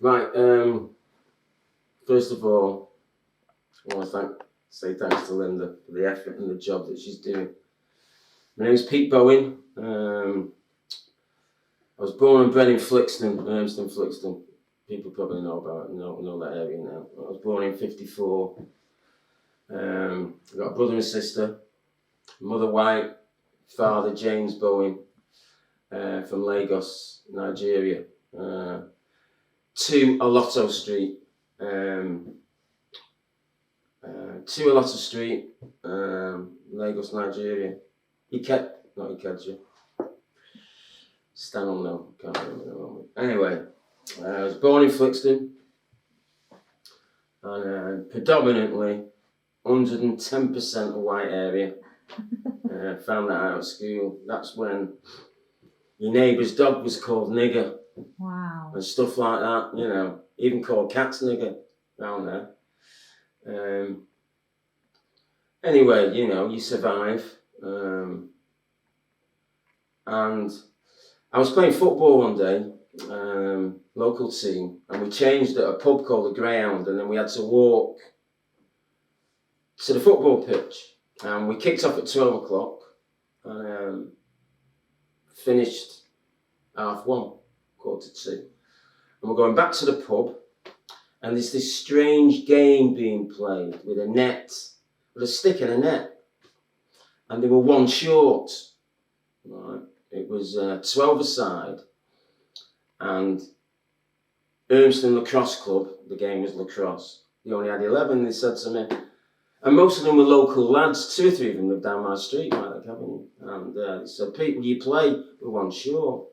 Right, first of all, I want to say thanks to Linda for the effort and the job that she's doing. My name's Pete Bowen. I was born and bred in Flixton, Flixton. People probably know about it, know that area now. I was born in 54. I've got a brother and sister. Mother White, father James Bowen, from Lagos, Nigeria. 2 Alotto Street. 2 Alotto Street, Lagos, Nigeria. Not Ikeja. Stanham, no, can't remember the moment. Anyway, I was born in Flixton, and predominantly 110% a white area. Found that out at school. That's when your neighbour's dog was called Nigger. Wow. And stuff like that, you know. Even called cats Nigger down there. Anyway, you know, you survive. And I was playing football one day, local team, and we changed at a pub called the Greyhound, and then we had to walk to the football pitch. And we kicked off at 12 o'clock and finished 1:30, 1:45. And we're going back to the pub, and there's this strange game being played with a net, with a stick and a net. And they were one short, right? It was 12 aside, and Urmston Lacrosse Club, the game was lacrosse, they only had 11, they said to me. And most of them were local lads, 2 or 3 of them lived down my street, Whitworth Avenue. And they said, Pete, will you play with one short?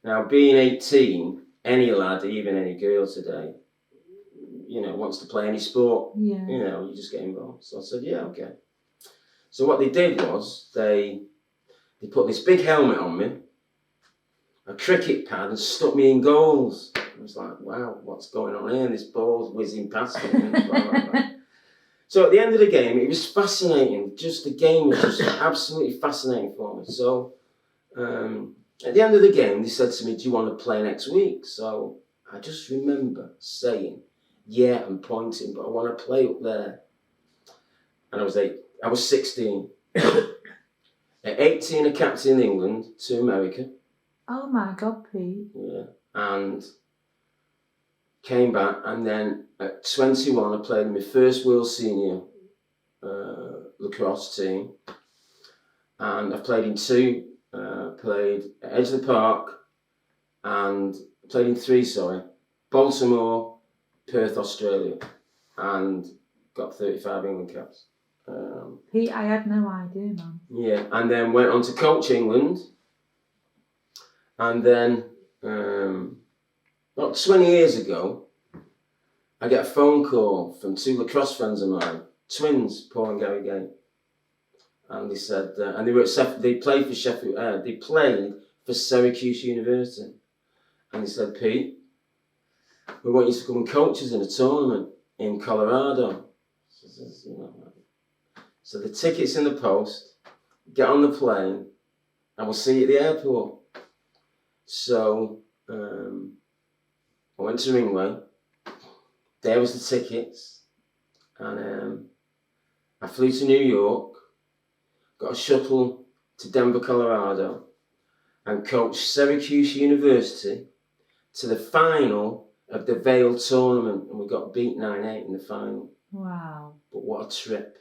Now, being 18, any lad, even any girl today, you know, wants to play any sport. Yeah. You know, you just get involved. So I said, yeah, okay. So what they did was, they put this big helmet on me, a cricket pad, and stuck me in goals. I was like, wow, what's going on here? And this ball's whizzing past me. And blah, blah, blah. So at the end of the game, it was fascinating. Just the game was just absolutely fascinating for me. So at the end of the game, they said to me, do you want to play next week? So I just remember saying, yeah, and pointing, but I want to play up there. And I was 16. At 18, I captained England to America. Oh my God, Pete. Yeah. And came back, and then at 21, I played in my first World Senior lacrosse team. And I've played in 2, played at Edge of the Park, and played in 3, Baltimore, Perth, Australia, and got 35 England caps. Pete, I had no idea, man. Yeah, and then went on to coach England, and then about 20 years ago, I get a phone call from 2 lacrosse friends of mine, twins, Paul and Gary Gay, and they said, and they played for Sheffield, they played for Syracuse University, and they said, Pete, we want you to come and coach us in a tournament in Colorado. So the ticket's in the post, get on the plane, and we'll see you at the airport. So I went to Ringway, there was the tickets, and I flew to New York, got a shuttle to Denver, Colorado, and coached Syracuse University to the final of the Vail tournament, and we got beat 9-8 in the final. Wow. But what a trip.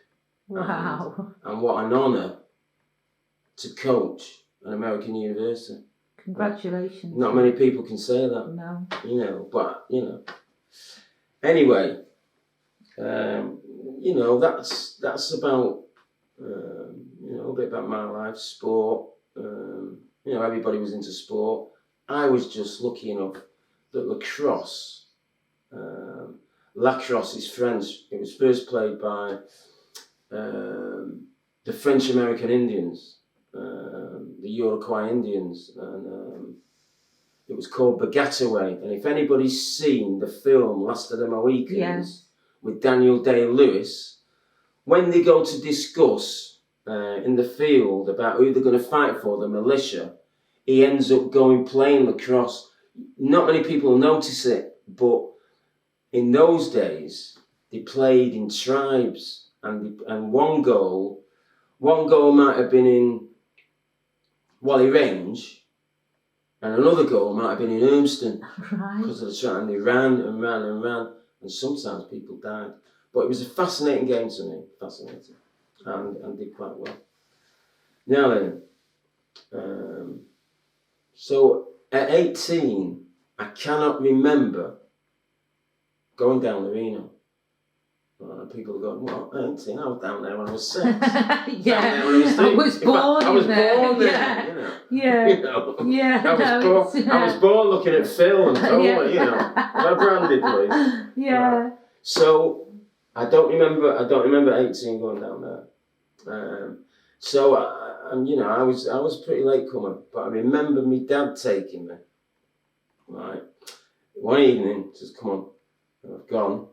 Wow. And what an honour to coach an American university. Congratulations. Not many people can say that. No. You know, but, you know. Anyway, you know, that's about, you know, a bit about my life, sport. You know, everybody was into sport. I was just lucky enough that lacrosse is French. It was first played by the French-American Indians, the Iroquois Indians, and it was called Bagataway. And if anybody's seen the film Last of the Mohicans with Daniel Day-Lewis, when they go to discuss in the field about who they're going to fight for, the militia, he ends up playing lacrosse. Not many people notice it, But in those days, they played in tribes, and one goal might have been in Whalley Range, and another goal might have been in Urmston. Right. Because of the track, and they ran and ran and ran, and sometimes people died. But it was a fascinating game to me, fascinating, and did quite well. Now then, so at 18, I cannot remember going down the Reno. People are going, well, 18, I was down there when I was 6. Yeah, I was born I was there. born there, Yeah. you know. Yeah. You know, Yeah. I was born looking at Phil and Tola, you know. My brandy, please. Yeah. Right. So I don't remember 18 going down there. So I was pretty late comer, but I remember my dad taking me. Right. One evening, he says, "Come on," and I've gone,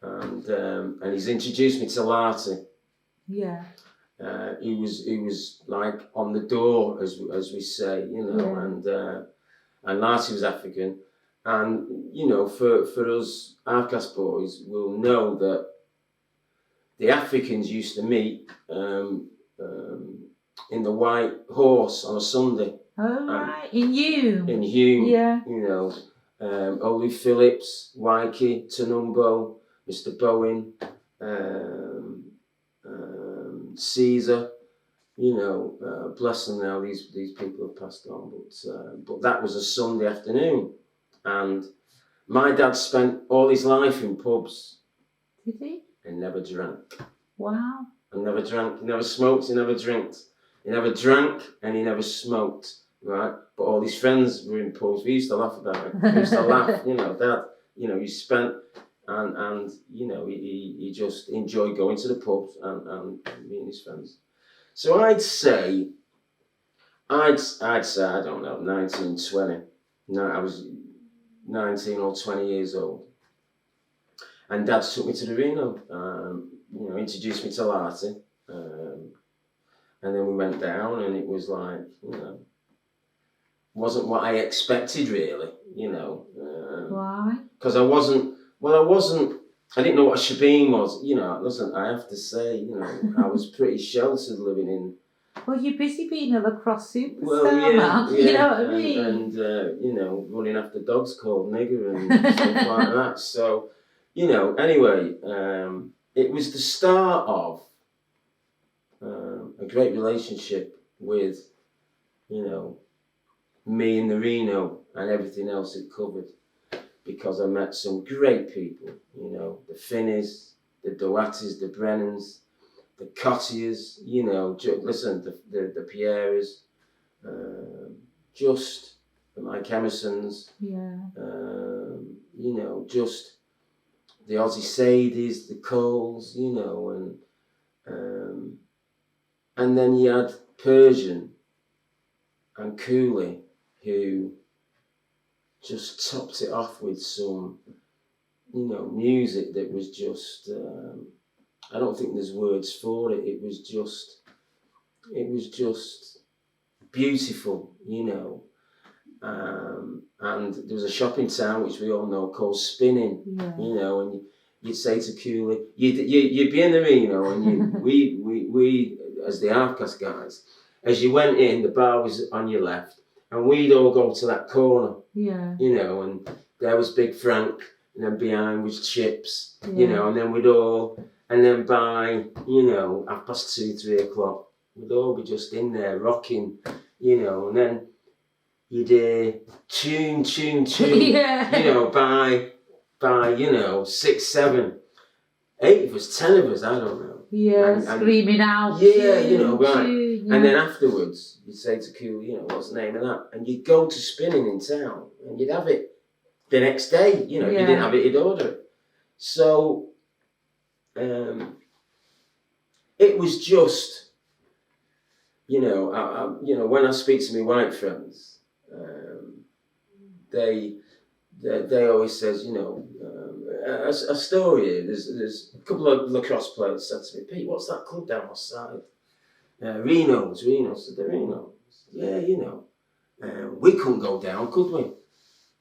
and he's introduced me to Larty. Yeah. He was like on the door, as we say, you know, Yeah. and Larty was African, and you know, for us half-caste boys, we'll know that the Africans used to meet in the White Horse on a Sunday. Oh, right. In Hume. In Hume. Yeah. You know, Ollie Phillips, Wyke, Tanumbo, Mr. Bowen, Caesar. You know, bless them now. These people have passed on, but that was a Sunday afternoon, and my dad spent all his life in pubs. Did he? And never drank. Wow. And never drank. He never smoked. He never drank. He never drank, and he never smoked. Right. But all his friends were in pubs. We used to laugh about it. We used to laugh. You know, Dad. You know, he spent and you know he just enjoyed going to the pubs and meeting his friends. So I'd say I don't know, 19, 20. No, I was 19 or 20 years old. And Dad took me to the Reno, you know, introduced me to Larty, and then we went down, and it was like, you know, wasn't what I expected really, you know. Why? Because I didn't know what a shebeen was, you know. Listen, I have to say, you know, I was pretty sheltered living in. Well, you're busy being a lacrosse superstar, Well, man. You know what I mean? And you know, running after dogs called nigger and stuff like that. So, you know, anyway, it was the start of a great relationship with, you know, me and the Reno and everything else it covered, because I met some great people, you know, the Finneys, the Doatis, the Brennans, the Cottiers, you know, listen, the Pierres, just the Mike Emersons, Yeah. You know, just the Aussie Sadies, the Coles, you know, and then you had Persian and Cooley, who just topped it off with some, you know, music that was just, I don't think there's words for it. It was just beautiful, you know. And there was a shop in town, which we all know, called Spinning, you know, and you'd say to Cooley, you'd be in the Reno, and we as the half-caste guys, as you went in, the bar was on your left, and we'd all go to that corner, you know, and there was Big Frank, and then behind was Chips, you know, and then and then by, you know, 2:30, 3 o'clock, we'd all be just in there rocking, you know, and then you'd hear tune, you know, by, you know, 6, 7, 8 of us, 10 of us, I don't know. Yeah, screaming out. Yeah, you know, right. Tune, And then afterwards, you'd say to Cool, you know, what's the name of that? And you'd go to Spinning in town, and you'd have it the next day, you know, if you didn't have it, you'd order it. So, it was just, you know, you know, when I speak to my white friends, they always says, you know, a story. There's a couple of lacrosse players said to me, Pete, what's that club down our side? Reno's. Said the Reno. Yeah, you know, we couldn't go down, could we?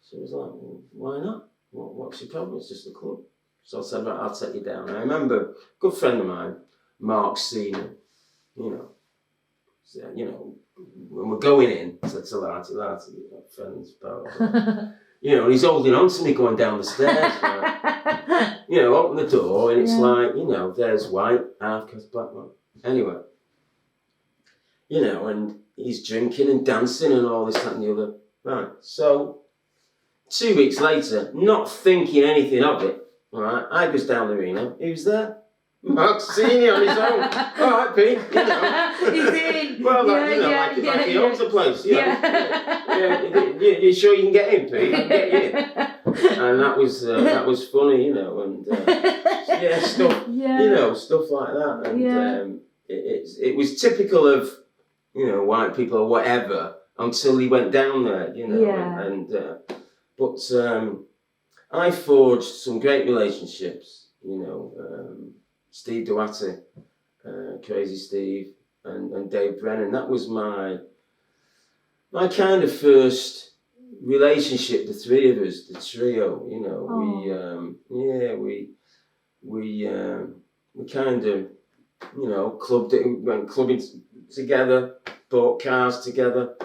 So I was like, well, why not? what's your problem? It's just a club. So I said, right, I'll take you down. And I remember a good friend of mine, Mark Senior, when we're going in, I said to Larty, friends, blah, blah, blah. And he's holding on to me going down the stairs. Right? Open the door, and it's like, there's white, half-cast black man. Anyway, and he's drinking and dancing and all this, that and the other. Right, so 2 weeks later, not thinking anything of it, right, I goes down the arena. Who's there? Mark Senior on his own. All right, Pete, He's in. Well, like he owns the place. You sure you can get in, Pete? I can get you in. And that was funny, and stuff, stuff like that. And it was typical of, white people or whatever until he went down there, But I forged some great relationships, Steve Duarte, Crazy Steve, and Dave Brennan. That was my kind of first relationship. The three of us, the trio. We kind of, clubbed it, went clubbing together, bought cars together,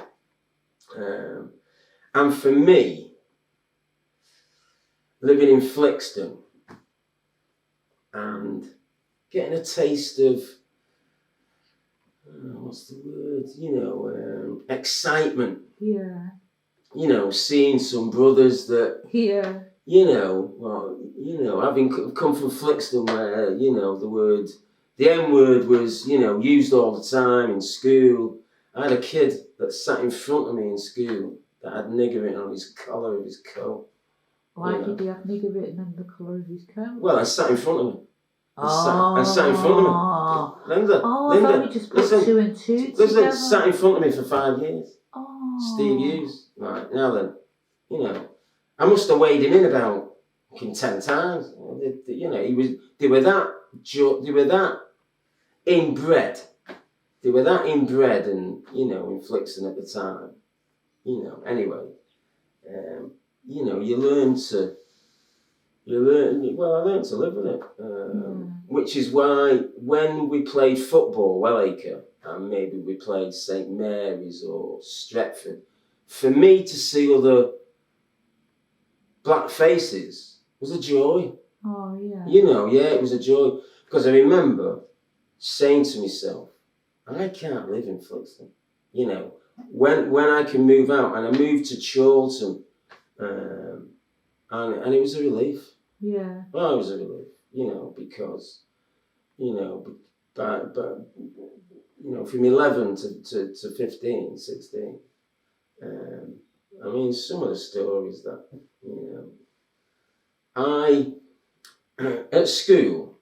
and for me, living in Flixton and getting a taste of, what's the word, excitement. Yeah. Seeing some brothers that, having come from Flixton where, the N-word was, used all the time in school. I had a kid that sat in front of me in school that had nigger written on his collar of his coat. Why did he have nigger written on the colour of his coat? Well, I sat in front of him. I sat in front of him. Linda. I thought we just put two and two together. Listen, sat in front of me for 5 years. Steve Hughes. Right, now then, I must have weighed him in about 10 times. They were that inbred. They were that inbred and, in Flixton at the time. Anyway, I learned to live with it. Which is why when we played football, Wellacre, and maybe we played St Mary's or Stretford, for me to see other black faces was a joy. Oh, yeah. It was a joy. Because I remember saying to myself, I can't live in Flixton. When I can move out, and I moved to Chorlton, and it was a relief. Yeah. Well, it was a relief, because, but from 11 to 15, 16, some of the stories that, at school,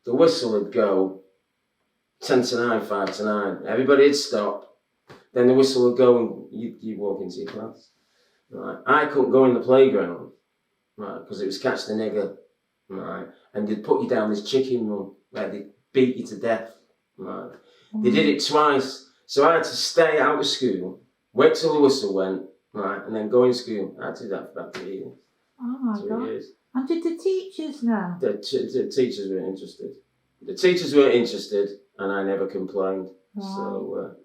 the whistle would go 10 to 9, 5 to 9. Everybody would stop. Then the whistle would go and you'd walk into your class. Right. I couldn't go in the playground, right, because it was catch the nigger, right, and they'd put you down this chicken run where they'd beat you to death, right. They did it twice, so I had to stay out of school, wait till the whistle went, right, and then go in school. I did that for about 3 years. Oh my God. 3 years. And did the teachers know? The teachers weren't interested. The teachers weren't interested, and I never complained. Wow. So,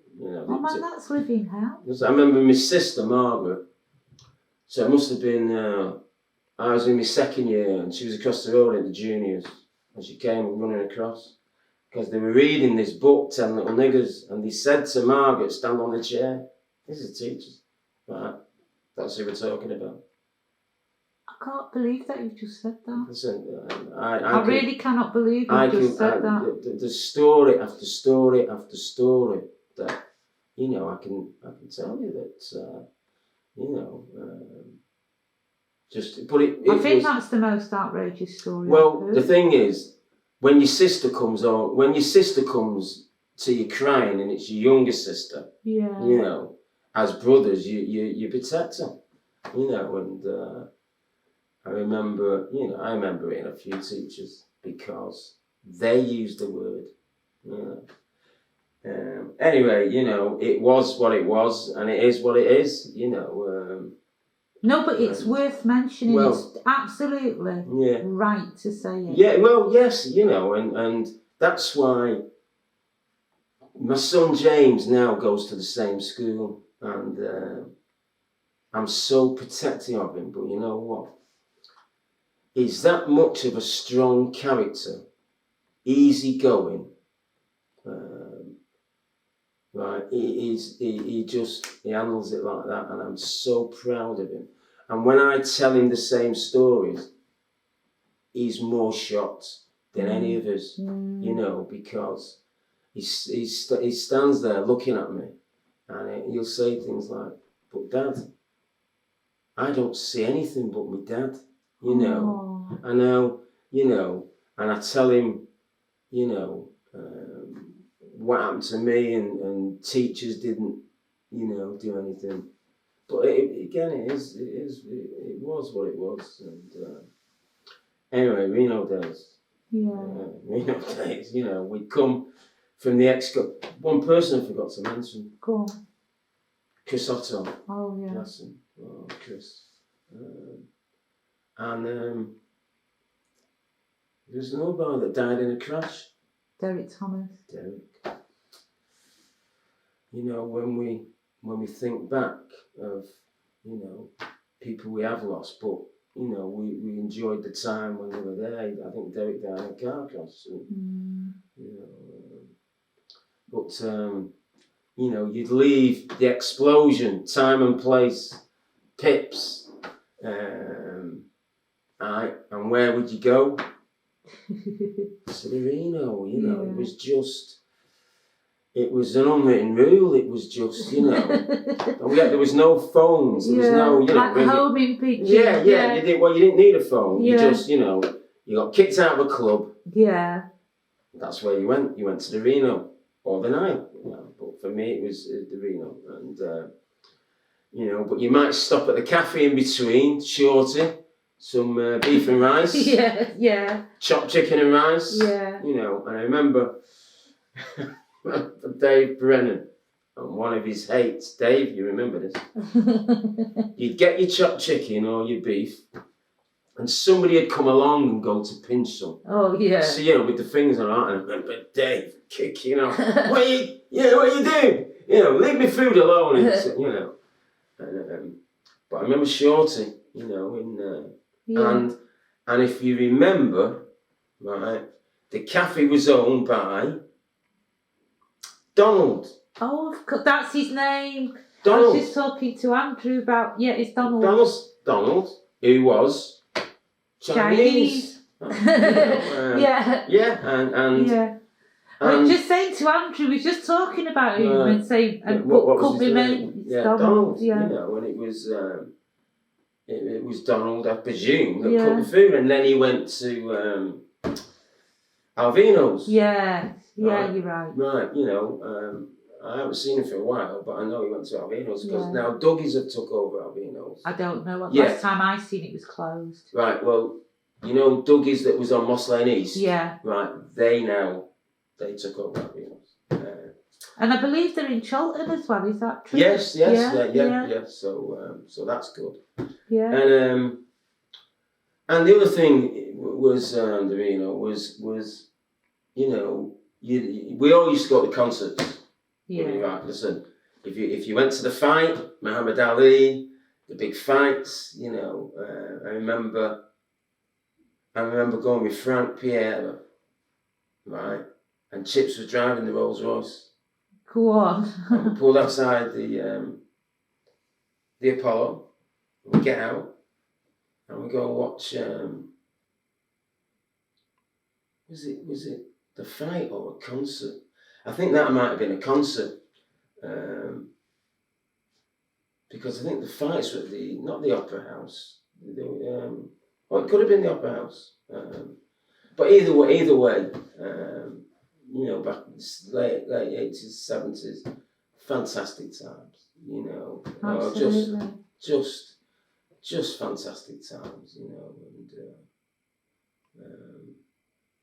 oh man, that's living hell. I remember my sister, Margaret. So it must have been, I was in my second year and she was across the road in the juniors and she came running across because they were reading this book, 10 Little Niggers, and they said to Margaret, stand on the chair. This is teachers. Right. That's who we're talking about. I can't believe that you've just said that. Listen, I really cannot believe you've just said that. The story after story after story that, I can tell you that, I think that's the most outrageous story. Well, the thing is, when your sister comes to you crying, and it's your younger sister, as brothers, you protect her, and I remember it in a few teachers because they used the word, Anyway, it was what it was, and it is what it is, No, but it's worth mentioning. Well, it's absolutely right to say it. Yeah, well, yes, and that's why my son James now goes to the same school, and I'm so protective of him. But you know what? He's that much of a strong character, easygoing. Right, he handles it like that, and I'm so proud of him. And when I tell him the same stories, he's more shocked than any of us, because he stands there looking at me, and he'll say things like, "But Dad, I don't see anything but my dad, I know, and I tell him, what happened to me, and teachers didn't, do anything. But it was what it was. And anyway, Reno days. Yeah. Reno days, we'd come from the one person I forgot to mention. Go on. Chris Otto. Oh, yeah. Bless him. Oh, Chris. And there's another boy that died in a crash. Derek Thomas. Derek. When we think back of, people we have lost, but, we enjoyed the time when they were there. I think Derek died in a car crash. And, you'd leave the explosion, time and place, pips, and where would you go? To the Reno, it was an unwritten rule. It was just, and there was no phones. There was no, like homing pictures. Yeah. You didn't need a phone. You just, you got kicked out of a club. Yeah. That's where you went. You went to the Reno or the Nile. But for me, it was the Reno, and but you might stop at the cafe in between, shorty, some beef and rice. Yeah. Chopped chicken and rice. Yeah. And I remember. Dave Brennan and one of his hates. Dave, you remember this? You'd get your chopped chicken or your beef, and somebody had come along and go to pinch some. Oh yeah. So with the fingers on that, and I remember Dave kicking off. What are you doing? Leave me food alone. And, but I remember Shorty, and if you remember, right, the cafe was owned by Donald. Oh, that's his name. Donald. I was just talking to Andrew about, it's Donald. Donald, who was Chinese. Yeah. And I was just saying to Andrew, we was just talking about him and saying, what could be name? Donald. And it was Donald, I presume, that cooked the food, and then he went to Alvino's. Yeah, you're right. Right, I haven't seen him for a while, but I know he went to Alvino's because now Dougie's have took over Alvino's. I don't know. Last time I seen it was closed. Right, well, Dougie's that was on Moss Lane East? Yeah. Right, they took over Alvino's. And I believe they're in Cholton as well, is that true? Yes. Yeah. So that's good. Yeah. And the other thing was, was we all used to go to concerts. Yeah. Right, listen, if you went to the fight, Muhammad Ali, the big fights, I remember going with Frank Pierre, right, and Chips was driving the Rolls Royce. Go on. And we pulled outside the Apollo. We get out and we go and watch. Was it the fight or a concert? I think that might have been a concert, because I think the fights were not the Opera House. Well, it could have been the Opera House. But either way, back in the late 80s, 70s, fantastic times. Absolutely. Just fantastic times.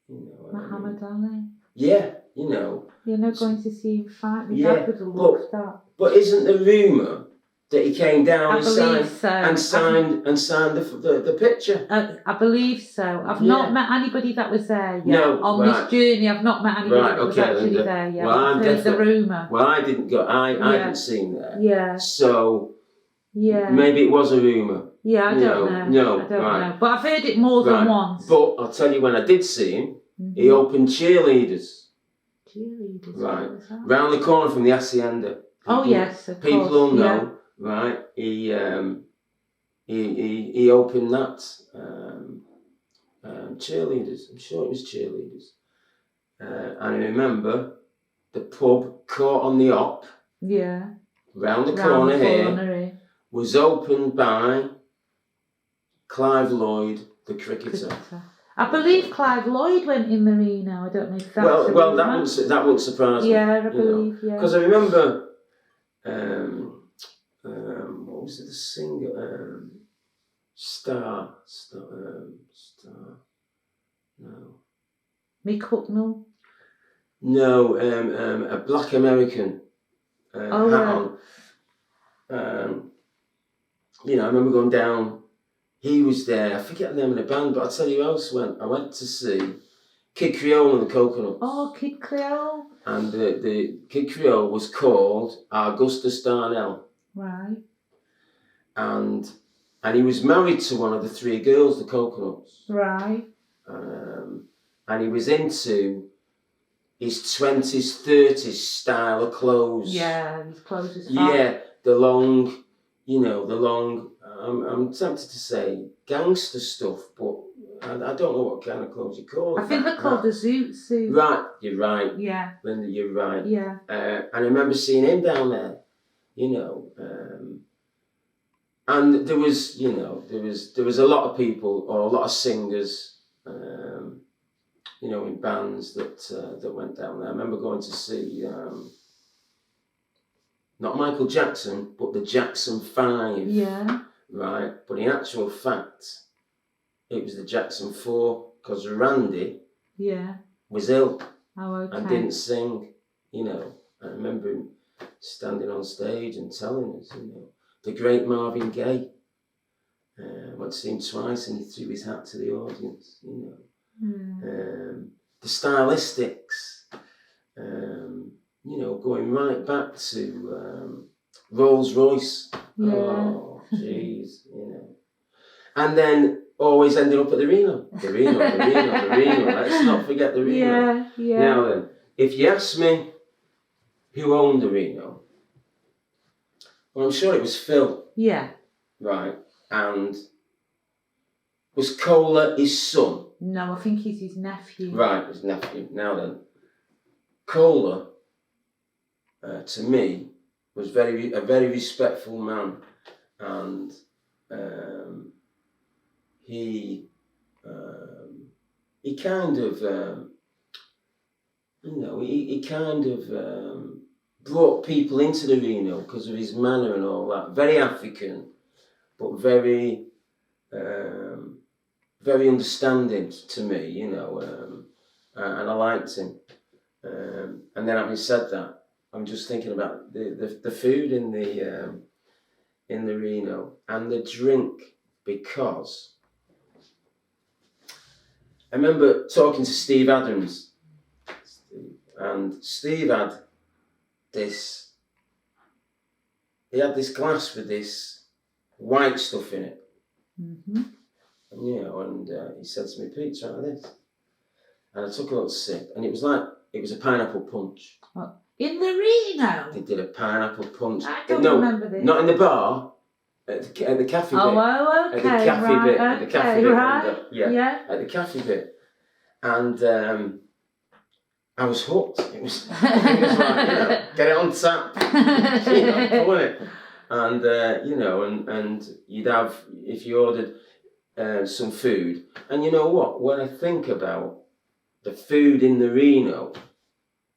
Muhammad Ali. Yeah, You're not going to see him fight. My dad would have loved that. But isn't the rumour that he came down I and believe signed so. and signed the picture. I believe so. I've not met anybody that was there yet. No, on this journey, I've not met anybody that was actually there yet. Well, I've heard the rumour. Well, I didn't go. I hadn't seen there. Yeah. So maybe it was a rumour. Yeah, I don't know. No, I don't know. But I've heard it more than once. But I'll tell you, when I did see him, he opened cheerleaders. Cheerleaders. Right. Round the corner from the Hacienda. Yes, of course. People will know. Right. He opened that. Cheerleaders. I'm sure it was cheerleaders. And I remember the pub Caught on the Op. Yeah. Round the corner here. Was opened by Clive Lloyd, the cricketer. I believe Clive Lloyd went in the Reno. I don't know if that's well, that wouldn't surprise me. Yeah, I believe. Yeah. Because I remember, what was it? The singer, Star. No. Mick Hucknall. No, a black American. Hat on. I remember going down. He was there. I forget the name of the band, but I'll tell you who else went. I went to see Kid Creole and the Coconuts. Oh, Kid Creole. And the Kid Creole was called Augustus Darnell. Right. And he was married to one of the three girls, the Coconuts. Right. And he was into his 20s, 30s style of clothes. Yeah, his clothes is fine. Yeah, the long, I'm tempted to say gangster stuff, but I don't know what kind of clothes you call it. I think they're called a zoot suit. Right, you're right. Yeah. Linda, you're right. Yeah. And I remember seeing him down there, and there was a lot of people, or a lot of singers, in bands that went down there. I remember going to see not Michael Jackson, but the Jackson 5. Yeah. Right, but in actual fact, it was the Jackson 4, because Randy was ill and didn't sing. I remember him standing on stage and telling us, the great Marvin Gaye. I went to see him twice and he threw his hat to the audience, the stylistics, going right back to Rolls Royce. Yeah. Oh, jeez, And then always ending up at the Reno. The Reno. Let's not forget the Reno. Yeah. Now then, if you ask me who owned the Reno, well, I'm sure it was Phil. Yeah. Right. And was Kohler his son? No, I think he's his nephew. Right, his nephew. Now then, Kohler, to me, was a very respectful man, and he kind of he kind of brought people into the Reno because of his manner and all that. Very African, but very very understanding to me, and I liked him. And then, having said that, I'm just thinking about the food in the Reno and the drink, because I remember talking to Steve Adams, and Steve had this. He had this glass with this white stuff in it. Mm-hmm. And he said to me, "Pete, try this." And I took a little sip, and it was a pineapple punch. What? In the Reno? They did a pineapple punch. I don't remember this. Not in the bar, at the cafe bit. Oh, okay. At the cafe bit. At the cafe bit. Right. Yeah. At the cafe bit. And I was hooked. It was like, get it on tap. Pulling it. And, and you'd have, if you ordered some food. And you know what? When I think about the food in the Reno,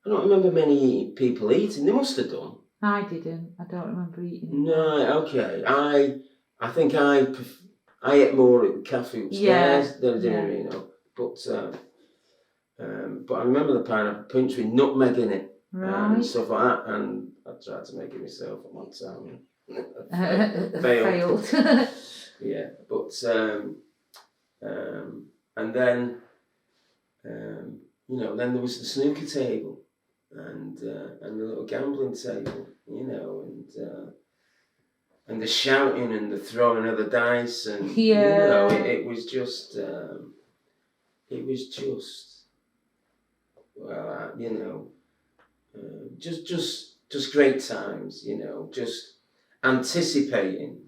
I don't remember many people eating. They must have done. I didn't. I don't remember eating. No, okay. I think I ate more at the cafe upstairs than I did in Reno. But I remember the pineapple punch with nutmeg in it. Right. And stuff like that. And I tried to make it myself at one time. Failed. Yeah, but and then then there was the snooker table and the little gambling table, and the shouting and the throwing of the dice, and it was just just great times, just anticipating,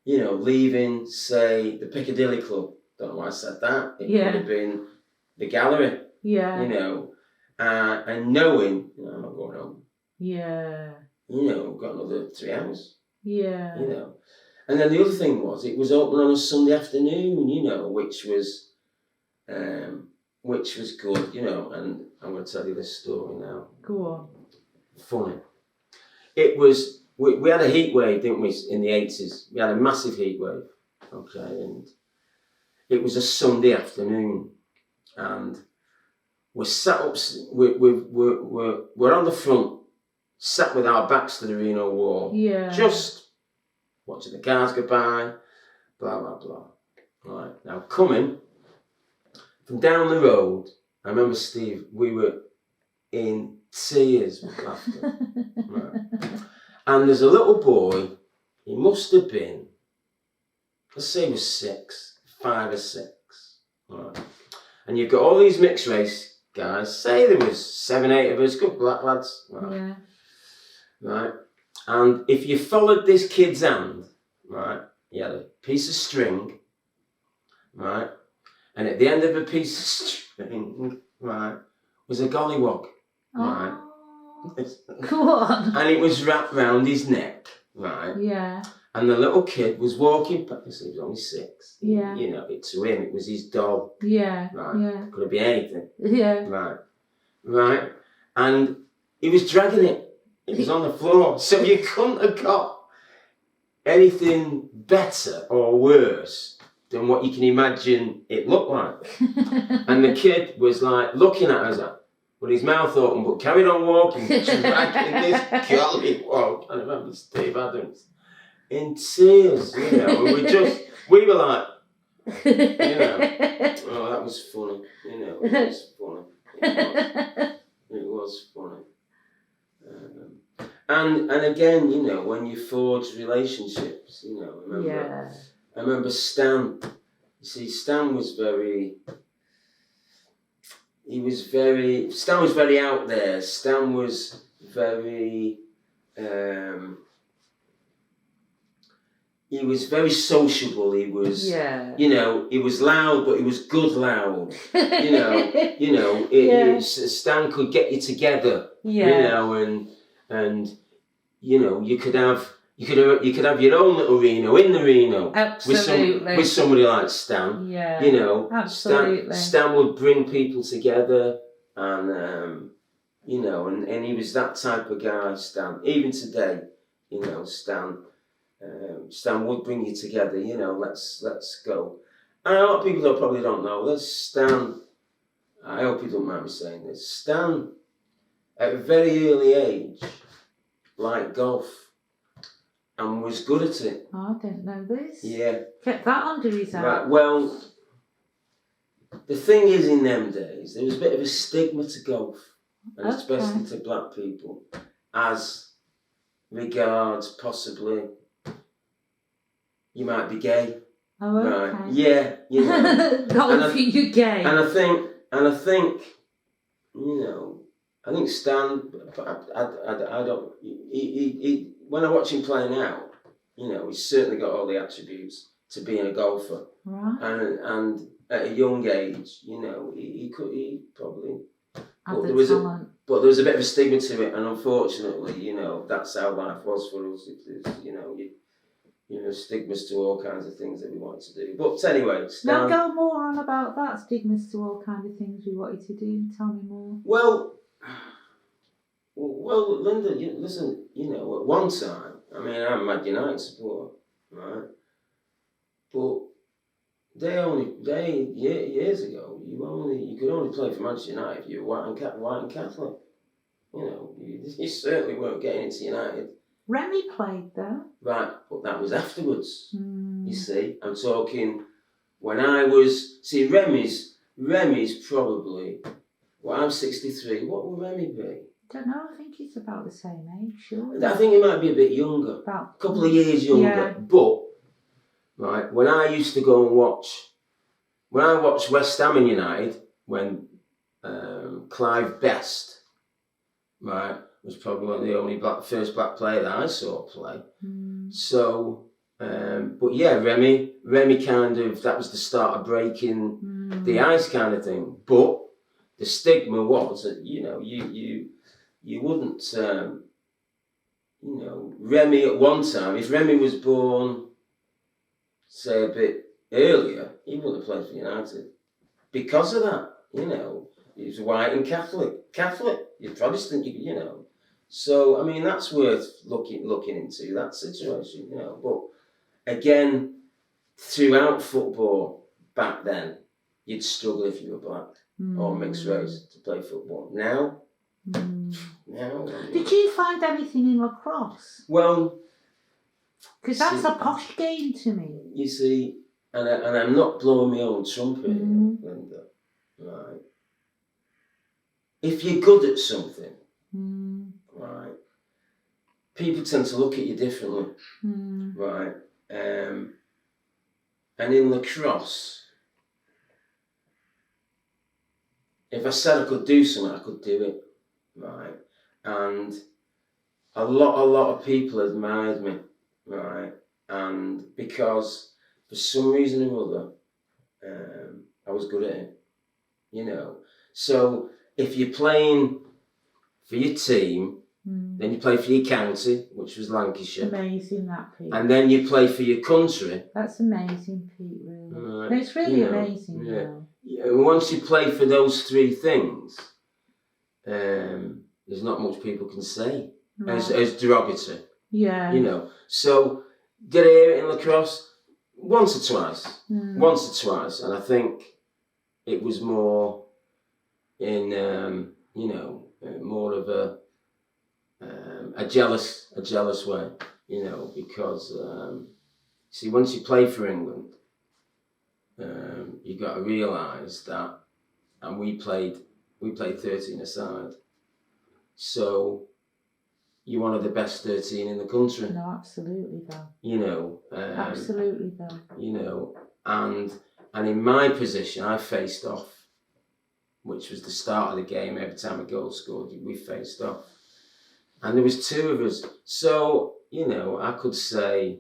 leaving, say, the Piccadilly Club. Don't know why I said that. It could have been the gallery. Yeah. And knowing, I'm not going home. Yeah. We've got another 3 hours. Yeah. And then the other thing was, it was open on a Sunday afternoon, which was good, and I'm going to tell you this story now. Go on. Funny. It was, we had a heat wave, didn't we, in the 80s? We had a massive heat wave, okay, and it was a Sunday afternoon, and we're sat up, we're on the front, sat with our backs to the Reno wall, just watching the cars go by, blah, blah, blah. Right, now coming from down the road, I remember, Steve, we were in tears with laughter. Right. And there's a little boy, he must have been, let's say he was 5 or 6. Right. And you've got all these mixed race guys, say there was 7, 8 of us, good black lads. Right. Yeah. Right. And if you followed this kid's hand, right, he had a piece of string, right, and at the end of a piece of string, right, was a gollywog, right. Go on. And it was wrapped round his neck, right. Yeah. And the little kid was walking past, he was only 6. Yeah. To him, it was his doll. Yeah. Right. Yeah. Could have been anything. Yeah. Right. Right. And he was dragging it. It was on the floor. So you couldn't have got anything better or worse than what you can imagine it looked like. And the kid was like looking at us with his mouth open, but carried on walking, dragging this gollywog. I remember Steve Adams in tears, and we were like, oh, that was funny, it was funny. It was funny. And again, when you forge relationships, I remember Stan. You see, Stan was very out there. Stan was very, he was very sociable. He was, he was loud, but he was good loud. Stan could get you together. And you could have your own little Reno in the Reno. Absolutely. With somebody like Stan. Yeah. Absolutely. Stan would bring people together, and and he was that type of guy. Stan, even today, Stan would bring you together. Let's go. And a lot of people probably don't know this. Stan, I hope you don't mind me saying this. Stan, at a very early age, liked golf and was good at it. Oh, I didn't know this. Yeah. Kept that under his arm. Right, well, the thing is, in them days, there was a bit of a stigma to golf, and especially to black people, as regards possibly you might be gay. Oh, okay. Right. Yeah, golf, you're gay. And I think, I think Stan, I don't. He when I watch him play now, he's certainly got all the attributes to being a golfer. Right. And at a young age, he probably. But there was a bit of a stigma to it, and unfortunately, that's how life was for us. Stigmas to all kinds of things that we wanted to do. But anyway, now go more on about that, stigmas to all kinds of things we wanted to do. Tell me more. Well, Linda, listen, at one time, I'm a Mad United supporter, right? But years ago, you could only play for Manchester United if you were white and Catholic. You certainly weren't getting into United Remy played there. Right, but that was afterwards. Mm. You see, I'm talking when I was. See, Remy's probably. Well, I'm 63. What will Remy be? Don't know. I think he's about the same age. Sure. I think he might be a bit younger. About A couple of years younger. Yeah. But right, when I used to go and watch, when I watched West Ham and United, when Clive Best, right, was probably one of the only first black player that I saw play. Mm. So, but yeah, Remy kind of, that was the start of breaking the ice kind of thing. But the stigma was that, you know, you wouldn't, you know, Remy at one time, if Remy was born, say, a bit earlier, he wouldn't have played for United. Because of that, you know, he was white and Catholic, you're Protestant, you know. So, I mean, that's worth looking into, that situation, you know. But, again, throughout football, back then, you'd struggle if you were black or mixed race to play football. Now, Did you find anything in lacrosse? Well, because that's a posh game to me. You see, and I'm not blowing my own trumpet here, Linda. Right. If you're good at something, right, people tend to look at you differently, right? And in lacrosse, if I said I could do something, I could do it, right? And a lot of people admired me, right? And because for some reason or other, I was good at it, you know. So if you're playing for your team, then you play for your county, which was Lancashire. Amazing, that, Pete. And then you play for your country. That's amazing, Pete, really. No, it's really amazing, yeah. And once you play for those three things, there's not much people can say as derogatory. Yeah. You know. So, did I hear it in lacrosse? Once or twice. And I think it was more in, you know, more of a jealous way, you know, because, see, once you play for England, you got to realise that, and we played 13 aside, so you're one of the best 13 in the country. No, absolutely, though. You know. Absolutely, though. You know, and in my position, I faced off, which was the start of the game. Every time a goal scored, we faced off. And there was two of us. So, you know, I could say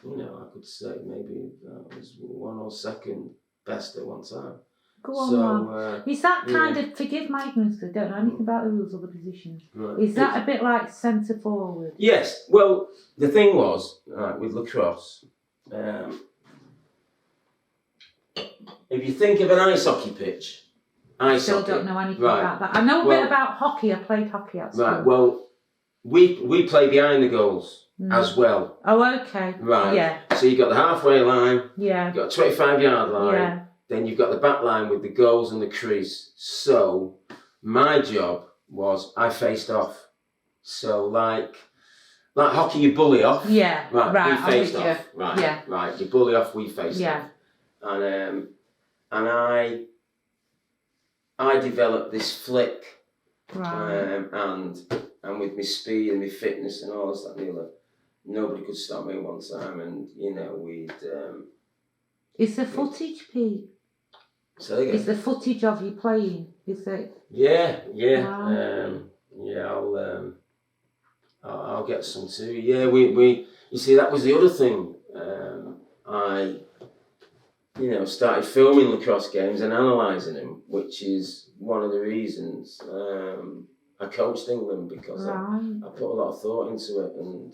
maybe that was one or second best at one time. Go on, man. Is that kind of, forgive my ignorance, because I don't know anything about the rules of the position. Right. Is that a bit like centre forward? Yes. Well, the thing was, with lacrosse, if you think of an ice hockey pitch, I still don't know anything about that. I know a bit about hockey. I played hockey at school. Right, well, we play behind the goals as well. Oh, okay. Right. Yeah. So you've got the halfway line. Yeah. You've got a 25-yard line. Yeah. Then you've got the back line with the goals and the crease. So my job was I faced off. So like hockey, you bully off. Yeah. Right. We faced off. You. Right. Yeah. Right. You bully off. We faced off. And I developed this flick. Right. And with my speed and my fitness and all this, that and the other, nobody could stop me one time. And you know we'd. Is there footage, Pete? Say again. Is the footage of you playing? Is it? Yeah. Wow. I'll get some too. Yeah, we. You see, that was the other thing. I, you know, started filming lacrosse games and analysing them, which is one of the reasons I coached England, because I put a lot of thought into it, and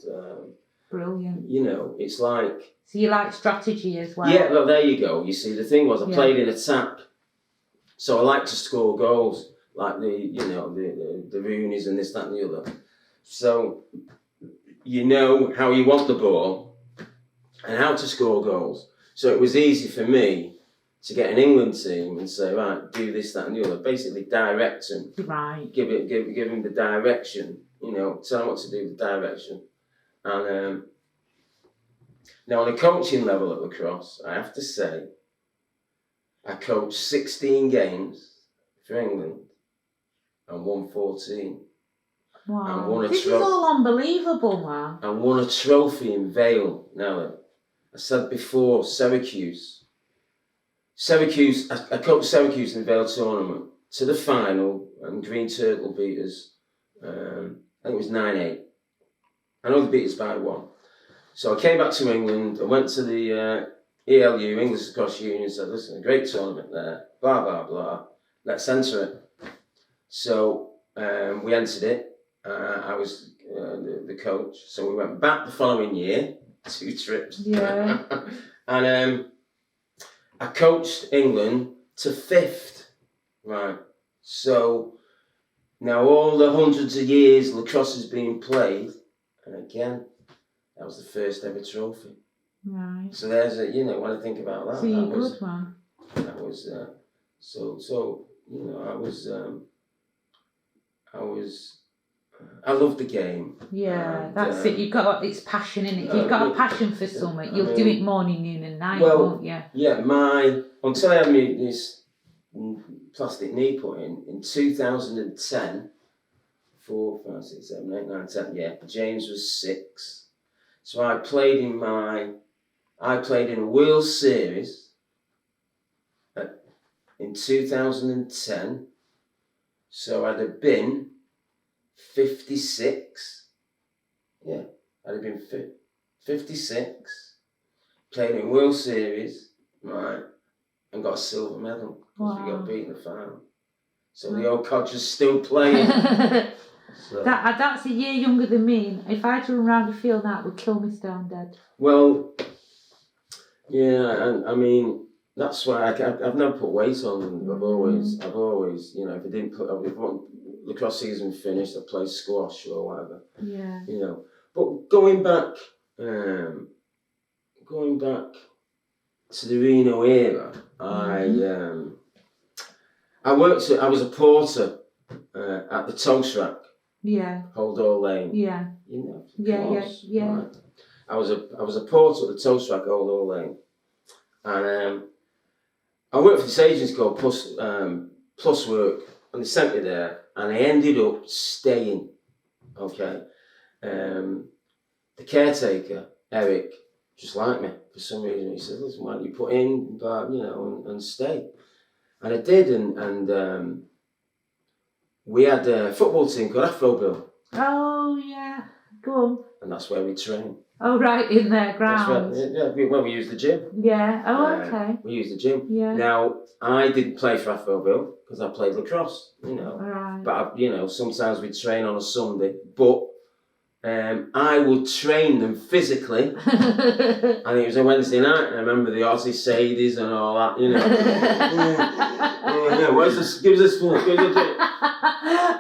brilliant. You know, it's like. So you like strategy as well? Yeah, well, there you go. You see, the thing was, I played in attack, so I like to score goals, like the Roonies and this, that, and the other. So you know how you want the ball and how to score goals. So it was easy for me to get an England team and say, right, do this, that, and the other. Basically, direct them. Right. Give him the direction. You know, tell him what to do with the direction, And now on a coaching level at lacrosse, I have to say, I coached 16 games for England and won 14. Wow. And won This is all unbelievable, man. And won a trophy in Vale. Now, I said before, Syracuse. I coached Syracuse in the Vale tournament to the final, and Green Turtle beat us. I think it was 9-8. I know they beat us by 1. So I came back to England. I went to the ELU, English Lacrosse Union, said, listen, a great tournament there, blah, blah, blah. Let's enter it. So we entered it. I was the coach. So we went back the following year, 2 trips. Yeah. And I coached England to 5th. Right. So now all the hundreds of years lacrosse has been played, and again, that was the first ever trophy. Right. So there's a, when I think about that. So you're that was, good, man. That was, I love the game. Yeah, and, that's it. You've got, it's passion in it. If you've got a passion for something, you'll do it morning, noon and night, won't you? Yeah, until I had this plastic knee put in 2010, 4, 5, 6, 7, 8, 9, 10, yeah, James was 6. So I played in a World Series in 2010. So I'd have been 56. Yeah, I'd have been 56. Played in World Series, right, and got a silver medal because we got beaten in the final. So the old codger's still playing. So. That's a year younger than me. If I had to run around the field now, it would kill me stone dead. Well, yeah, and I mean, that's why I've never put weight on. I've always, if I didn't if lacrosse season finished, I played squash or whatever. Yeah. But going back to the Reno era, I was a porter at the Toast Rack. Yeah. Holdall Lane. Yeah. Yeah. Right. I was a porter at the Toast Rack, Holdall Lane, and I worked for this agency called Plus Work, and they sent me there, and I ended up staying. Okay. The caretaker, Eric, just liked me for some reason. He said, "Listen, why don't you put in, and stay?" And I did, and we had a football team called Afro Bill. Oh yeah, go on. And that's where we train. Oh right, in their ground. We use the gym. Yeah. Oh okay. We use the gym. Yeah. Now I didn't play for Afro Bill because I played lacrosse. Right. But sometimes we train on a Sunday, but I would train them physically, and it was a Wednesday night, and I remember the Aussie Sadies and all that, where's this? Give us this one,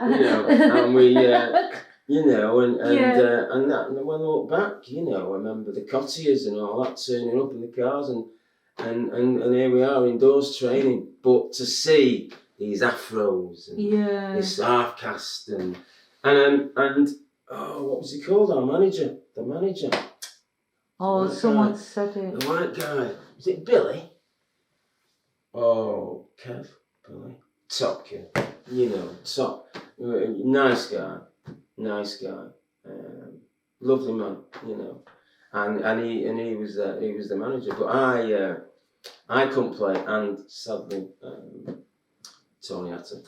and we, and when I look back, I remember the Cottiers and all that turning up in the cars, and here we are indoors training, but to see these afros and this half cast and oh, what was he called? Our manager. The manager. Oh, someone said it. The white guy. Was it Billy? Oh, Kev. Billy. Top kid. Top. Nice guy. Lovely man. And he was the manager. But I couldn't play, and sadly, Tony had to.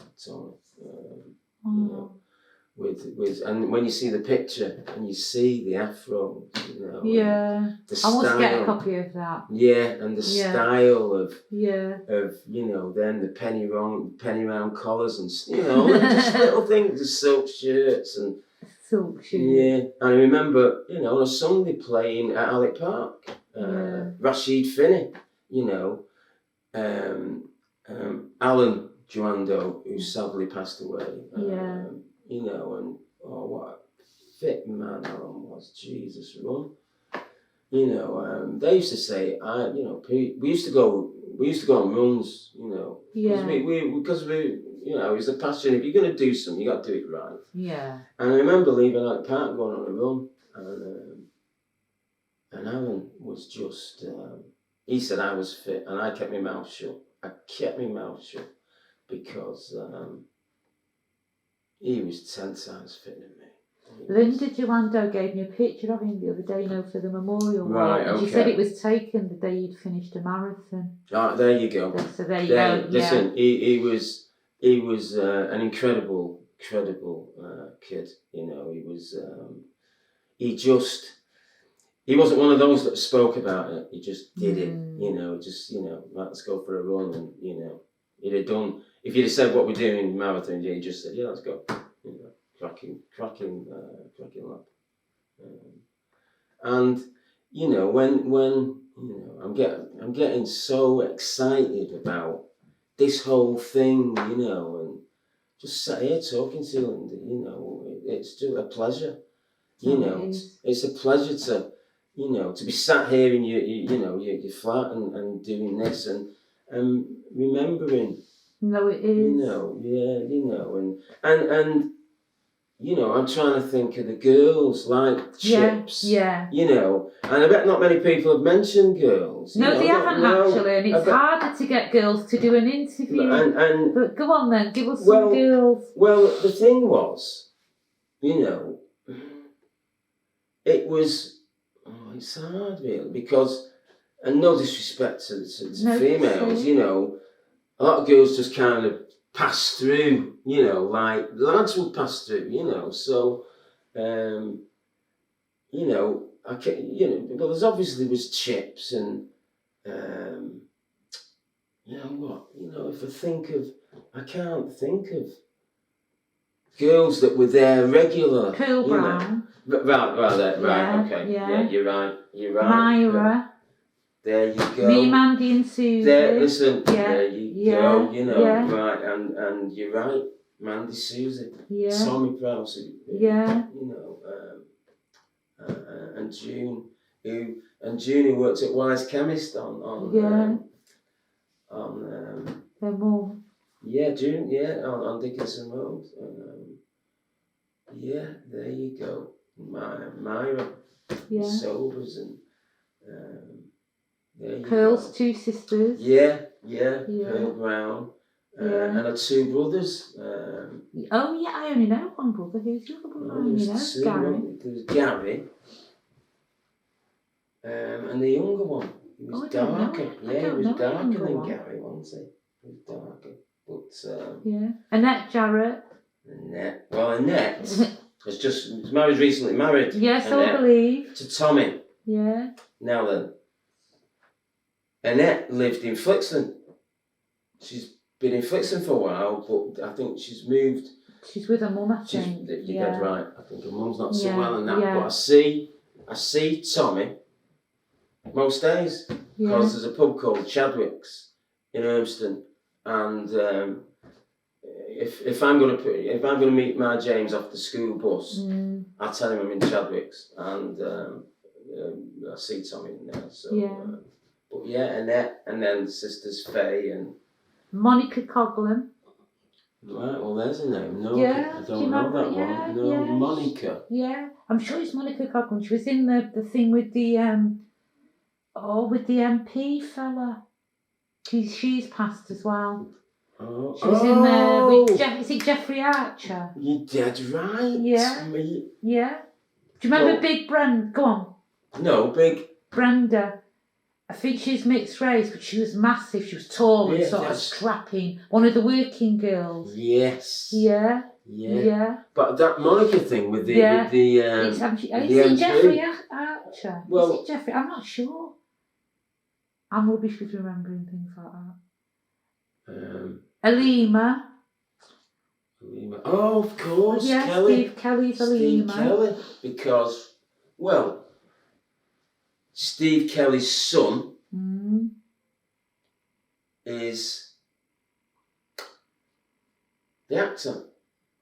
And when you see the picture and you see the afro, the style. I want to get a copy of that. Yeah, and the style of then the penny round collars and just little things, the silk shirts and silk shoes. Yeah, and I remember on a Sunday playing at Alec Park, Rashid Finney, Alan Joando, who sadly passed away. And what a fit man Alan was. Jesus, run. They used to say, we used to go on runs, because it was a passion. If you're going to do something, you got to do it right. Yeah. And I remember leaving Alec Park, going on a run, and And Alan was just, he said I was fit, and I kept my mouth shut. I kept my mouth shut because he was 10 times fitter than me. Linda Gelando gave me a picture of him the other day, for the memorial. Right, and okay. She said it was taken the day he'd finished a marathon. Oh, there you go. So there you go. Listen, he was an incredible kid. He was he wasn't one of those that spoke about it. He just did it. Let's go for a run, and he'd have done. If you'd have said what we're doing in marathon, he just said, yeah, let's go. Cracking lad. And when I'm getting so excited about this whole thing, and just sat here talking to you, it's just a pleasure. It's a pleasure to be sat here in your flat and doing this and remembering. No, it is. And I'm trying to think of the girls like Chips. Yeah. And I bet not many people have mentioned girls. No, they haven't actually, and it's harder to get girls to do an interview. But go on then, give us some girls. Well, the thing was, it was. It's hard really because, and no disrespect to females, a lot of girls just kind of pass through, like lads will pass through, so, I can, well, there's obviously was Chips and, I can't think of girls that were there regular. Pearl Brown. Right, okay. Yeah, you're right. Myra. There you go. Me, Mandy and Susie. There you go, right, and you're right, Mandy, Susie. Yeah. Tommy Prowse, and June, who worked at Wise Chemist on their mum. Yeah, June, on Dickinson Road. There you go. Myra, Sobers, and there you Pearl's go. 2 sisters. Yeah. Pearl Brown. And her 2 brothers. I only know one brother. Who's the other brother? Gary. There's Gary. And the younger one. He was darker. He was darker than Gary, wasn't he? He was darker. But Annette Jarrett. Annette was recently married. Yes, I believe. To Tommy. Yeah. Now then, Annette lived in Flixton. She's been in Flixton for a while, but I think she's moved. She's with her mum, I think. You're dead right. I think her mum's not so well in that. But I see Tommy most days because there's a pub called Chadwick's in Urmston, and if I'm gonna meet my James off the school bus, I tell him I'm in Chadwick's, and I see Tommy in there. So, but Annette, and then sisters Faye and Monica Coghlan. Right, well there's a name. No, yeah, I don't know that one. No, yeah. Monica. Yeah, I'm sure it's Monica Coghlan. She was in the thing with the with the MP fella. She's passed as well. Oh, she was in there with is it Jeffrey Archer? You're dead right. Yeah. Yeah. Do you remember Big Brenda? Go on. No, Big Brenda. I think she's mixed race, but she was massive. She was tall and sort of strapping. One of the working girls. Yes. Yeah. Yeah. But that Monica thing with the is it Jeffrey Archer? Well, is it Jeffrey? I'm not sure. I'm rubbish with remembering things like that. Alima. Oh, of course. Yeah, Kelly. Steve Kelly's Alima. Steve Kelly, because Steve Kelly's son is the actor.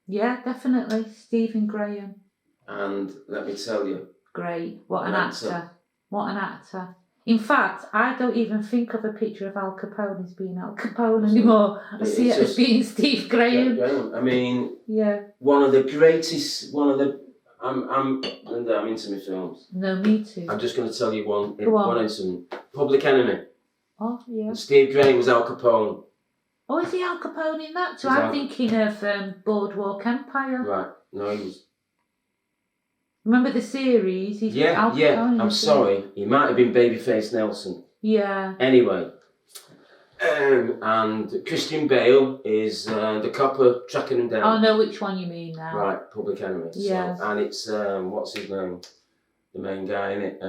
Yeah, definitely. Stephen Graham. And let me tell you. Great. What an actor. What an actor. In fact, I don't even think of a picture of Al Capone as being Al Capone anymore. I see it as being Steve Graham. I mean, one of the greatest, I'm into my films. No, me too. I'm just going to tell you one incident. Public Enemy. Oh, yeah. And Steve Gray was Al Capone. Oh, is he Al Capone in that too? Is I'm thinking of Boardwalk Empire. Right. No, he was. Remember the series? He's Al Capone. Yeah. I'm sorry. He might have been Babyface Nelson. Yeah. Anyway. And Christian Bale is the copper tracking him down. Oh, I know which one you mean now. Right, Public Enemy. Yeah. So, and it's, what's his name? The main guy in it.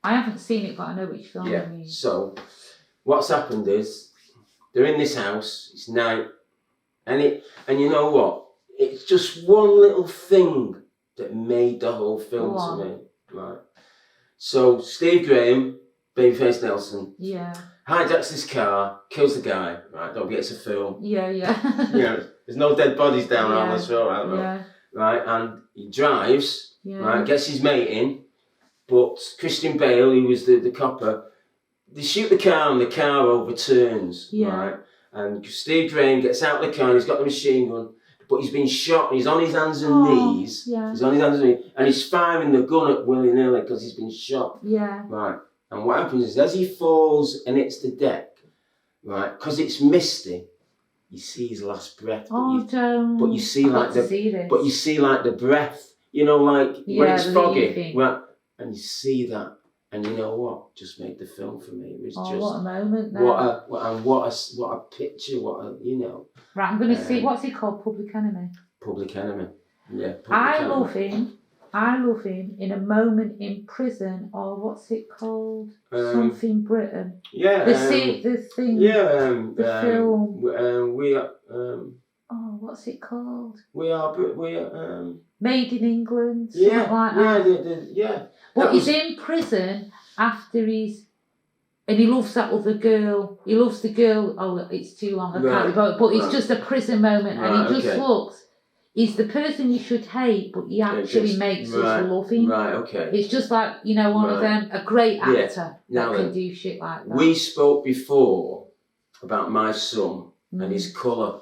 I haven't seen it, but I know which film you mean. So, what's happened is, they're in this house, it's night, and you know what? It's just one little thing that made the whole film to me. Right. So, Steve Graham, Babyface Nelson. Yeah. Hijacks this car, kills the guy, right? Don't get it's a film. Yeah. There's no dead bodies down on this road, I don't know. Yeah. Right, and he drives, right, gets his mate in, but Christian Bale, who was the copper, they shoot the car and the car overturns, right? And Steve Graham gets out of the car and he's got the machine gun, but he's been shot and he's on his hands and knees. Yeah. He's on his hands and knees, and he's firing the gun at willy-nilly because he's been shot. Yeah. Right. And what happens is, as he falls and hits the deck, right, because it's misty, you see his last breath. But you see like the breath, you know, like when it's foggy, right? And you see that, and you know what? Just made the film for me. It was just what a moment! What a picture! What a Right, I'm going to see. What's he called? Public Enemy. Public Enemy. Yeah. I love him in A Moment in Prison, or what's it called? Something Britain. Yeah. The thing. Yeah. The film. We are. What's it called? We are. Made in England. Something like that. Yeah. But he's in prison after and he loves that other girl. He loves the girl. Oh, it's too long. I can't remember. But it's just a prison moment, and he just looks. He's the person you should hate, but he actually makes us love him. Right, okay. It's just like, one of them, a great actor that can do shit like that. We spoke before about my son and his colour.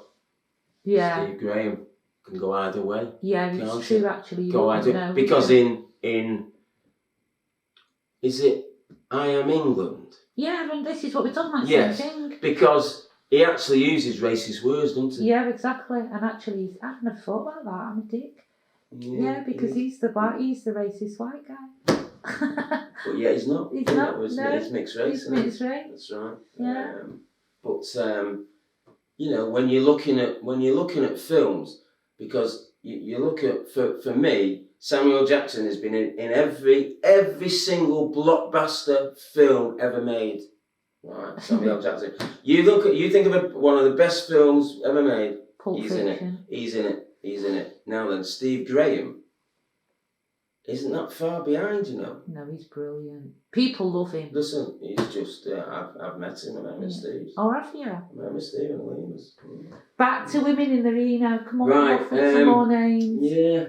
Yeah. Steve Graham can go either way. Yeah, it's true actually. Go either way. Because in is it I Am England? Yeah, and this is what we're talking about. Yes, because he actually uses racist words, doesn't he? Yeah, exactly. And actually, I haven't never thought about that. I'm a dick. Yeah, because he's the racist white guy. But yeah, he's not. He's not. He's mixed race. He's mixed race. That's right. Yeah. But when you're looking at films, because you look at for me, Samuel Jackson has been in every single blockbuster film ever made. Right, Samuel Jackson. You think of one of the best films ever made. Pulp Fiction. He's in it. Now then, Steve Graham isn't that far behind, No, he's brilliant. People love him. Listen, he's just. I've met him. I met Steve. Oh, have you? I met Steve and Lee. Back to women in the Reno. Come on, right, some more names. Yeah.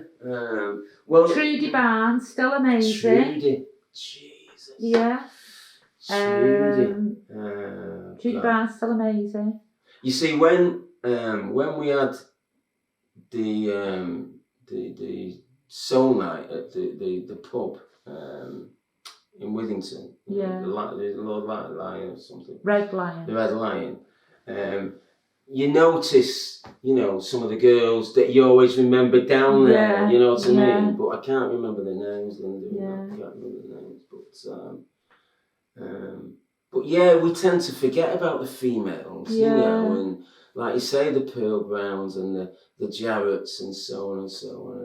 Trudy Barnes, still amazing. Trudy, Jesus. Yeah. Trudy Barnes, still amazing. You see, when we had the soul night at the pub in Withington, the Lord Lion or something. Red Lion. The Red Lion. You notice, some of the girls that you always remember down there. You know what I mean? But I can't remember the names, Linda. I can't remember the names, but yeah, we tend to forget about the females, and like you say, the Pearl Browns and the Jarretts and so on and so on.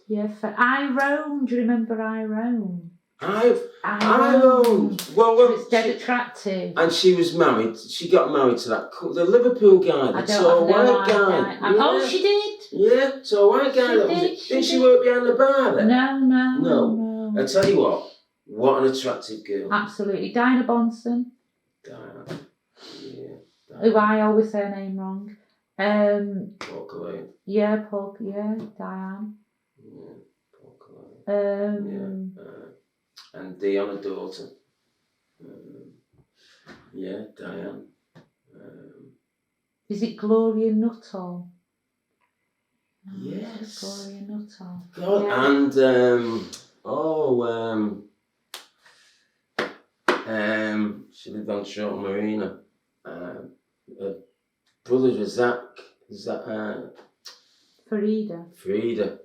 And for Irone, do you remember Irone? Irone. Well, she was dead attractive. And she was married. She got married to the Liverpool guy, the tall white guy. Oh, she did. Yeah, tall white guy. Didn't she work behind the bar then? No. I tell you what an attractive girl. Absolutely, Diana Bonson. Diana. Who I always say her name wrong. Paul Colley. Yeah, Paul. Yeah, Diane. Yeah, Paul Colley. And Deanna daughter. Diane. Is it Gloria Nuttall? Yes. Gloria Nuttall. God, Yeah. and she lived on Short Marina. Her brother was Zach. Frida. Frida.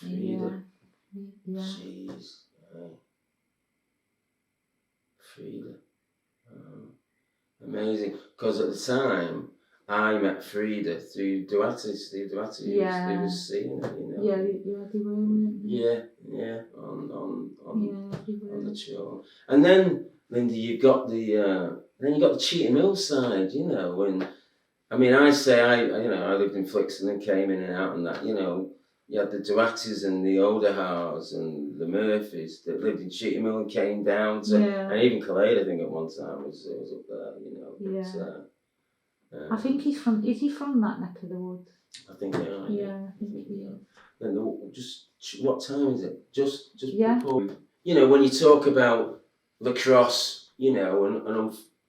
Yeah. Jeez. Frida. Amazing. Because at the time, I met Frida through Duatis. Steve Duatis. Yeah. He was seeing it, you know. Yeah, they were, weren't they? Yeah. On the Yeah, show. And then, Linda, you got the Cheetham Hill side, you know, and I mean, I lived in Flixton and came in and out and that, you know, you had the Duatis and the Oderhars and the Murphys that lived in Cheetham Hill and came down to, and even Khaled, I think at one time was up there, you know. But, I think is he from that neck of the woods? I think they are. Yeah, I think he is. And just, what time is it? Just Yeah. before, you know, when you talk about lacrosse, you know, and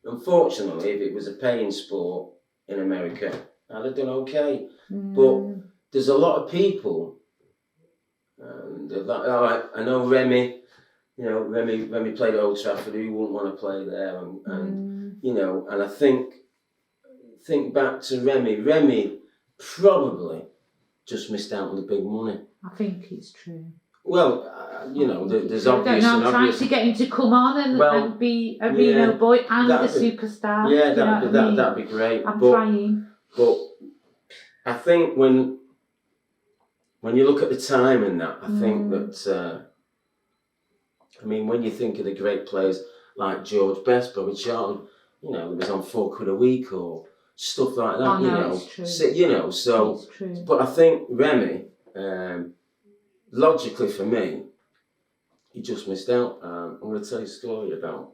unfortunately, if it was a paying sport in America, I'd have done okay. But there's a lot of people, and I know Remy, you know, Remy played at Old Trafford, who wouldn't want to play there, and you know, and I think back to Remy probably just missed out on the big money. I think it's true. Well, you know, there's obvious. I'm trying to get him to come on and be a Reno boy and a superstar. Yeah, that'd be great. I'm trying. But I think when you look at the time and that, I think that, I mean, when you think of the great players like George Best, Bobby Charlton, you know, it was on £4 a week or stuff like that, you know. It's true. So, you know, so, it's true. But I think Remy, logically for me, he just missed out. I'm going to tell you a story about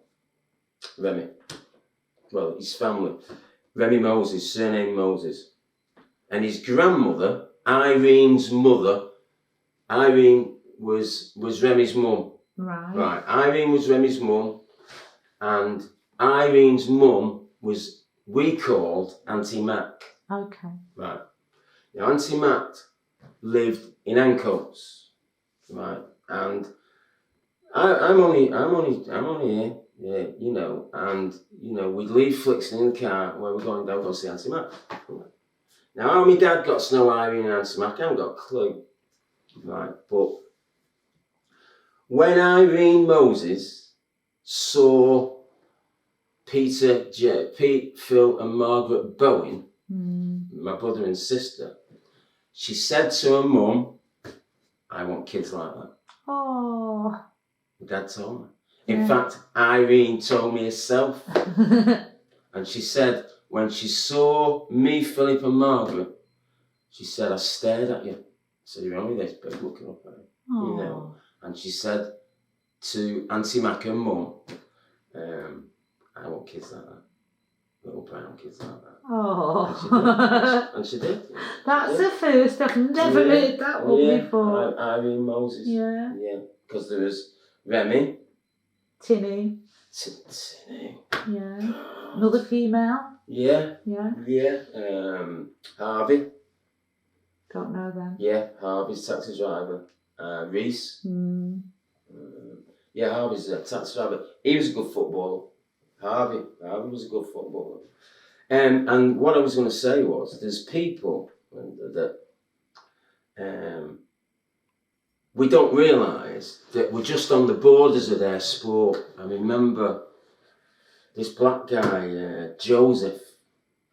Remy. Well, his family. Remy Moses, surname Moses. And his grandmother, Irene's mother, Irene was Remy's mum. Right. Irene was Remy's mum, and Irene's mum we called Auntie Mac. Okay. Right. Now, Auntie Mac lived in Ancoats. Right. And I'm only here, yeah, you know, and you know, we'd leave Flixton in the car where we're going down to see Auntie Mac. Now, how my dad got to know Irene and Auntie Mac, I haven't got a clue. Right, but when Irene Moses saw Pete, Phil and Margaret Bowen, my brother and sister, she said to her mum, I want kids like that. Oh. My dad told me. In fact, Irene told me herself. And she said, when she saw me, Philip and Margaret, she said, I stared at you. I said, you're only this big looking up at me. You know. And she said to Auntie Mac and Mum, I want kids like that. Little brown kids like that. Oh. And she did. That's the first. I've never heard that one before. Irene Moses. Yeah. Yeah. Because there was Remy. Tinny. Tinny. Yeah. Another female. Yeah. Harvey. Don't know them. Yeah, Harvey's taxi driver. Reese. Yeah, Harvey's a taxi driver. He was a good footballer. Harvey was a good footballer. And what I was going to say was, there's people that we don't realise that we're just on the borders of their sport. I remember this black guy, Joseph,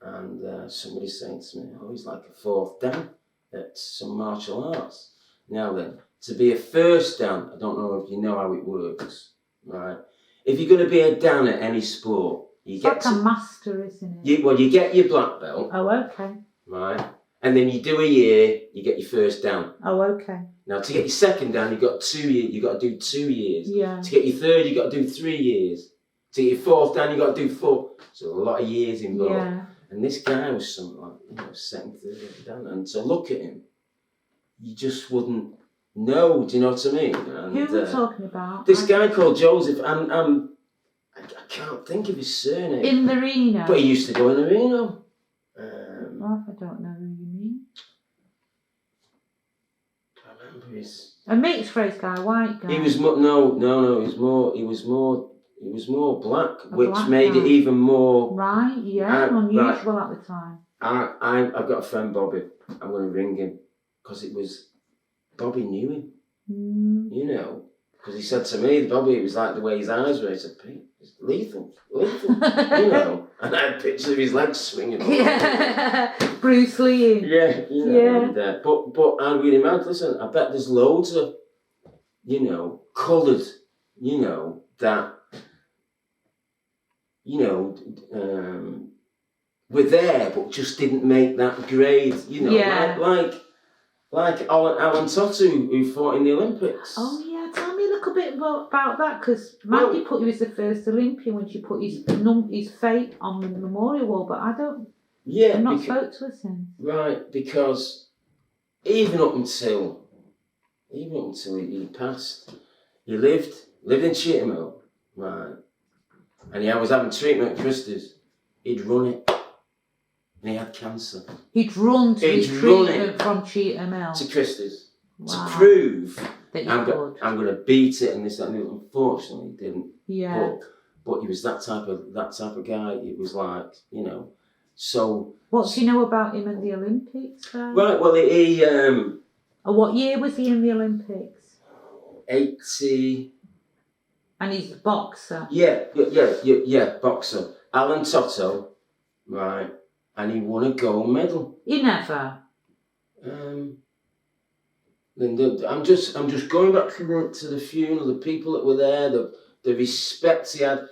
and somebody saying to me, oh, he's like a fourth dan at some martial arts. Now then, to be a first dan, I don't know if you know how it works, right? If you're going to be a dan at any sport, you get like a master, isn't it? You get your black belt. Oh, okay. Right? And then you do a year, you get your first dan. Oh, okay. Now, to get your second dan, you've got 2 years. You've got to do 2 years. Yeah. To get your third, you've got to do 3 years. To get your fourth dan, you've got to do 4. So a lot of years involved. Yeah. And this guy was something like, second, third dan. And to look at him, you just wouldn't know. Do you know what I mean? And, who are we talking about? This guy called Joseph. I can't think of his surname. In the Reno? But he used to go in the Reno. life. I don't know who you mean. I remember his. A mixed race guy, white guy. He was no. He was more black, which black made guy. it even more. Right, yeah, unusual at the time. I've got a friend, Bobby. I'm going to ring him because it was Bobby knew him. You know, because he said to me, Bobby, it was like the way his eyes were. He said, Pete, it's lethal, you know. And I had pictures of his legs swinging. Yeah, Bruce Lee. Yeah, you know. Yeah. And, but I really mad. Listen, I bet there's loads of, you know, coloured, you know, that, you know, were there but just didn't make that grade, you know, like Alan Totu who fought in the Olympics. Oh yeah, tell me a little bit more about that, because Maggie put you as the first Olympian when she put his fate on the memorial wall, but I've not spoke to her since. Right, because even up until he passed, he lived in Cheetham, right, and he was having treatment at Christie's. He'd run it. And he had cancer. He'd run to his treatment from Cheetham Hill to Christie's to prove that I'm going to beat it and this and that. Unfortunately, he didn't. Yeah. But he was that type of guy. It was like, you know. So. What do you know about him in the Olympics? Right. Well, he. What year was he in the Olympics? 80. And he's a boxer. Yeah. Boxer. Alan Toto. Right. And he won a gold medal. He never. Linda, I'm just going back to the funeral, the people that were there, the respect he had.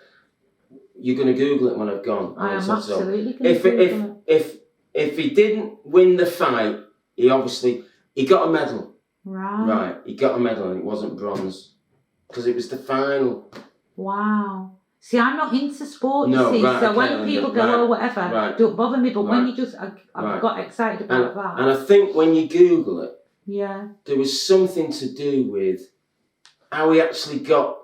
You're going to Google it when I've gone. I am absolutely going to Google it. If he didn't win the fight, he got a medal. Right. He got a medal and it wasn't bronze because it was the final. Wow. See, I'm not into sport, you see, so when people go, whatever, don't bother me, but when you just, I've got excited about that. And I think when you Google it, yeah, there was something to do with how he actually got,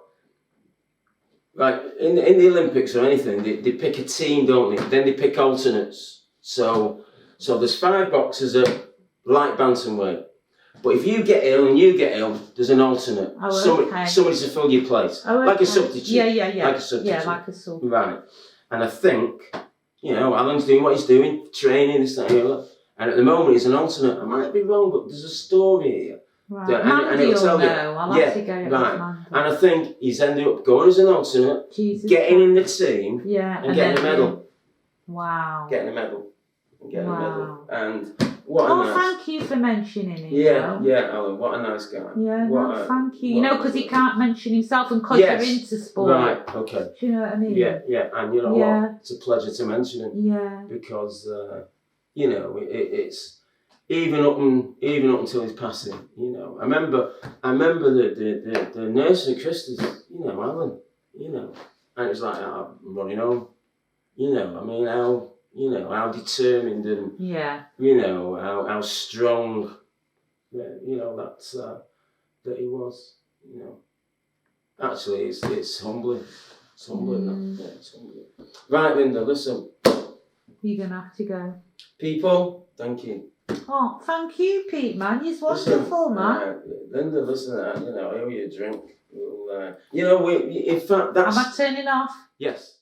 like, in the Olympics or anything, they pick a team, don't they? Then they pick alternates. So there's 5 boxers at light bantamweight. But if you get ill and you get ill, there's an alternate. Somebody to fill your place. Like a substitute. Yeah. Like a substitute. Yeah, like a substitute. Right. And I think, you know, Alan's doing what he's doing, training, this, that, and the other. And at the moment, he's an alternate. I might be wrong, but there's a story here. Right. And it'll tell you. I'll have to get it right. And I think he's ended up going as an alternate, getting in the team, and getting a medal. Wow. Getting a medal. And getting a medal. And... thank you for mentioning him. Yeah, Alan, what a nice guy. Yeah, thank you. You know, because he can't mention himself and because you're into sport. Right, okay. Do you know what I mean? Yeah, and you know what? It's a pleasure to mention him. Yeah. Because, you know, it's even up until his passing, you know. I remember the nurse at Christie's, you know, Alan, you know, and it was like, I'm running home, you know, I mean, how determined and, you know, how strong, you know, that he was, you know. Actually, it's humbling. It's humbling. Yeah, it's humbling. Right, Linda, listen. You're going to have to go. People, thank you. Oh, thank you, Pete, man. You're wonderful, man. Linda, listen, you know, I owe you a drink. You know, in fact, that's... Am I turning off? Yes.